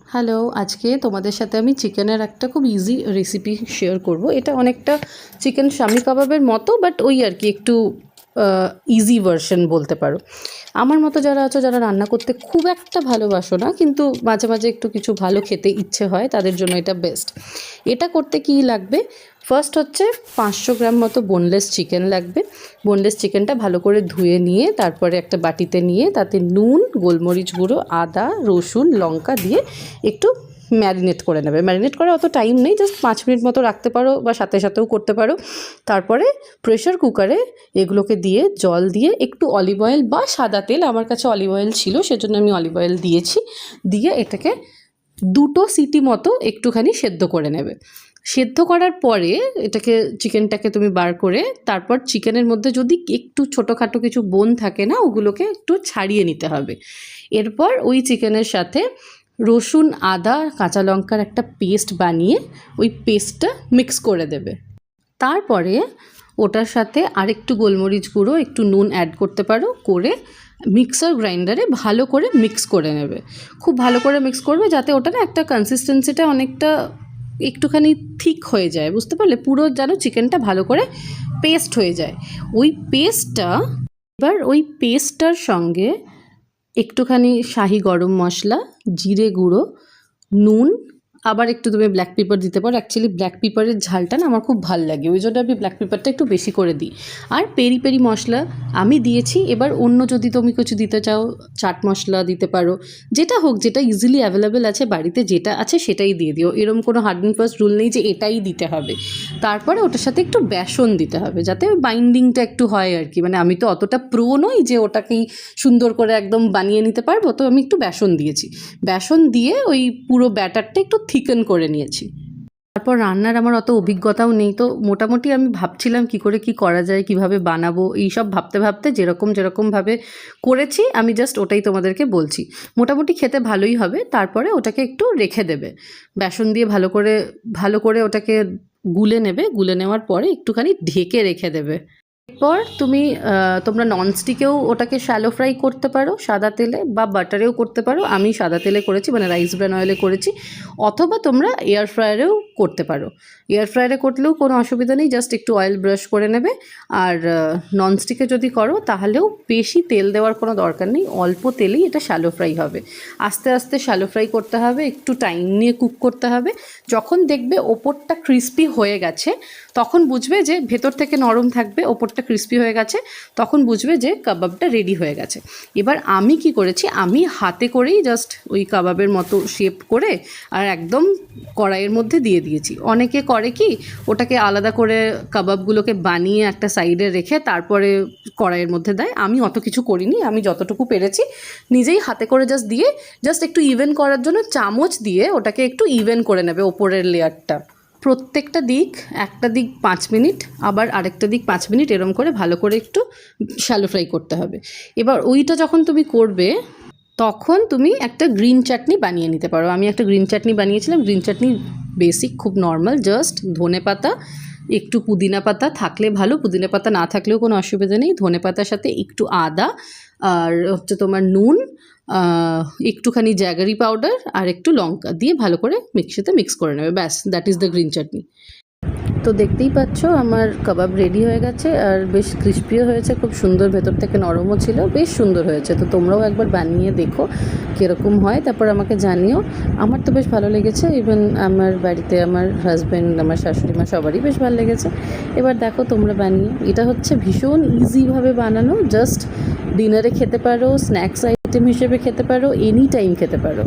Hello, আজকে তোমাদের সাথে আমি চিকেনের একটা খুব ইজি রেসিপি শেয়ার করব। এটা অনেকটা চিকেন শামি কাবাবের মতো, বাট ওই আর কি একটু ইজি ভার্সন বলতে পারো। আমার মতো যারা আছো, যারা রান্না করতে খুব একটা ভালোবাসো না, কিন্তু মাঝে মাঝে একটু কিছু ভালো খেতে ইচ্ছে হয়, তাদের জন্য এটা বেস্ট। এটা করতে কী লাগবে? ফার্স্ট হচ্ছে 500 গ্রাম মতো বোনলেস চিকেন লাগবে। বোনলেস চিকেনটা ভালো করে ধুয়ে নিয়ে তারপরে একটা বাটিতে নিয়ে তাতে নুন, গোলমরিচ গুঁড়ো, আদা, রসুন, লঙ্কা দিয়ে একটু ম্যারিনেট করে নেবে। ম্যারিনেট করা অত টাইম নেই, জাস্ট 5 মিনিট মতো রাখতে পারো বা সাথে সাথেও করতে পারো। তারপরে প্রেশার কুকারে এগুলোকে দিয়ে জল দিয়ে একটু অলিভ অয়েল বা সাদা তেল, আমার কাছে অলিভ অয়েল ছিল সেজন্য আমি অলিভ অয়েল দিয়েছি, দিয়ে এটাকে 2টো সিটি মতো একটুখানি সেদ্ধ করে নেবে। সেদ্ধ করার পরে এটাকে চিকেনটাকে তুমি বার করে তারপর চিকেনের মধ্যে যদি একটু ছোটোখাটো কিছু বোন থাকে না, ওগুলোকে একটু ছাড়িয়ে নিতে হবে। এরপর ওই চিকেনের সাথে রসুন, আদা, কাঁচা লঙ্কার একটা পেস্ট বানিয়ে ওই পেস্টটা মিক্স করে দেবে। তারপরে ওটার সাথে আরেকটু গোলমরিচ গুঁড়ো, একটু নুন অ্যাড করতে পারো, করে মিক্সার গ্রাইন্ডারে ভালো করে মিক্স করে নেবে। খুব ভালো করে মিক্স করবে যাতে ওটা না একটা কনসিস্টেন্সিটা অনেকটা একটুখানি থিক হয়ে যায়, বুঝতে পারলে? পুরো যেন চিকেনটা ভালো করে পেস্ট হয়ে যায়। ওই পেস্টটার সঙ্গে একটুখানি শাহি গরম মশলা, জিরে গুঁড়ো, নুন, আবার একটু তুমি ব্ল্যাক পেপার দিতে পারো। অ্যাকচুয়ালি ব্ল্যাক পেপারের ঝালটা না আমার খুব ভাল লাগে, ওই জন্য আমি ব্ল্যাক পেপারটা একটু বেশি করে দিই। আর পেরি পেরি মশলা আমি দিয়েছি। এবার অন্য যদি তুমি কিছু দিতে চাও, চাট মশলা দিতে পারো, যেটা হোক, যেটা ইজিলি অ্যাভেলেবেল আছে বাড়িতে, যেটা আছে সেটাই দিয়ে দিও। এরকম কোনো হার্ড অ্যান্ড ফাস্ট রুল নেই যে এটাই দিতে হবে। তারপরে ওটার সাথে একটু বেসন দিতে হবে যাতে বাইন্ডিংটা একটু হয় আর কি। মানে আমি তো অতটা প্রো নই যে ওটাকেই সুন্দর করে একদম বানিয়ে নিতে পারবো, তো আমি একটু বেসন দিয়েছি। বেসন দিয়ে ওই পুরো ব্যাটারটা একটু থিকেন করে নিয়েছি। তারপর রান্নার আমার অত অভিজ্ঞতাও নেই, তো মোটামুটি আমি ভাবছিলাম কী করে কী করা যায়, কিভাবে বানাবো, এই সব ভাবতে ভাবতে যেরকমভাবে করেছি আমি জাস্ট ওটাই তোমাদেরকে বলছি। মোটামুটি খেতে ভালোই হবে। তারপরে ওটাকে একটু রেখে দেবে, বেসন দিয়ে ভালো করে ওটাকে গুলে নেবে। গুলে নেওয়ার পরে একটুখানি ঢেকে রেখে দেবে। এরপর তোমরা ননস্টিকেও ওটাকে শ্যালো ফ্রাই করতে পারো, সাদা তেলে বা বাটারেও করতে পারো। আমি সাদা তেলে করেছি, মানে রাইস ব্রান অয়েলে করেছি। অথবা তোমরা এয়ার ফ্রায়ারেও করতে পারো। এয়ার ফ্রায়ারে করলেও কোনো অসুবিধা নেই, জাস্ট একটু অয়েল ব্রাশ করে নেবে। আর ননস্টিকে যদি করো তাহলেও বেশি তেল দেওয়ার কোনো দরকার নেই, অল্প তেলেই এটা শ্যালো ফ্রাই হবে। আস্তে আস্তে শ্যালো ফ্রাই করতে হবে, একটু টাইম নিয়ে কুক করতে হবে। যখন দেখবে ওপরটা ক্রিস্পি হয়ে গেছে, তখন বুঝবে যে ভেতর থেকে নরম থাকবে, ওপরটা ক্রিস্পি হয়ে গেছে, তখন বুঝবে যে কাবাবটা রেডি হয়ে গেছে। এবার আমি কি করেছি, আমি হাতে করেই জাস্ট ওই কাবাবের মতো শেপ করে আর একদম কড়াইয়ের মধ্যে দিয়ে দিয়েছি। অনেকে করে কি, ওটাকে আলাদা করে কাবাবগুলোকে বানিয়ে একটা সাইডে রেখে তারপরে কড়াইয়ের মধ্যে দেয়। আমি অত কিছু করিনি, আমি যতটুকু পেরেছি নিজেই হাতে করে জাস্ট একটু ইভেন করার জন্য চামচ দিয়ে ওটাকে একটু ইভেন করে নেবে ওপরের লেয়ারটা। প্রত্যেকটা দিক, একটা দিক 5 মিনিট, আবার আরেকটা দিক 5 মিনিট, এরম করে ভালো করে একটু শ্যালো ফ্রাই করতে হবে। এবার ওইটা যখন তুমি করবে তখন তুমি একটা গ্রিন চাটনি বানিয়ে নিতে পারো। আমি একটা গ্রিন চাটনি বানিয়েছিলাম। গ্রিন চাটনি বেসিক, খুব নর্মাল, জাস্ট ধনে পাতা, একটু পুদিনা পাতা থাকলে ভালো, পুদিনা পাতা না থাকলেও কোনো অসুবিধা নেই। ধনে পাতার সাথে একটু আদা, আর হচ্ছে তোমার নুন, একটুখানি জ্যাগারি পাউডার আর একটু লঙ্কা দিয়ে ভালো করে মিক্সিতে মিক্স করে নেবে। ব্যাস, দ্যাট ইজ দ্য গ্রিন চাটনি। তো দেখতেই পাচ্ছ আমার কাবাব রেডি হয়ে গেছে, আর বেশ ক্রিস্পিও হয়েছে, খুব সুন্দর, ভেতর থেকে নরমও ছিল, বেশ সুন্দর হয়েছে। তো তোমরাও একবার বানিয়ে দেখো কীরকম হয়, তারপর আমাকে জানিও। আমার তো বেশ ভালো লেগেছে, ইভেন আমার বাড়িতে আমার হাজব্যান্ড, আমার শাশুড়ি মা, সবারই বেশ ভালো লেগেছে। এবার দেখো তোমরা বানিয়ে। এটা হচ্ছে ভীষণ ইজিভাবে বানানো, জাস্ট ডিনারে খেতে পারো, স্ন্যাক্স আইটেম হিসেবে খেতে পারো, এনি টাইম খেতে পারো।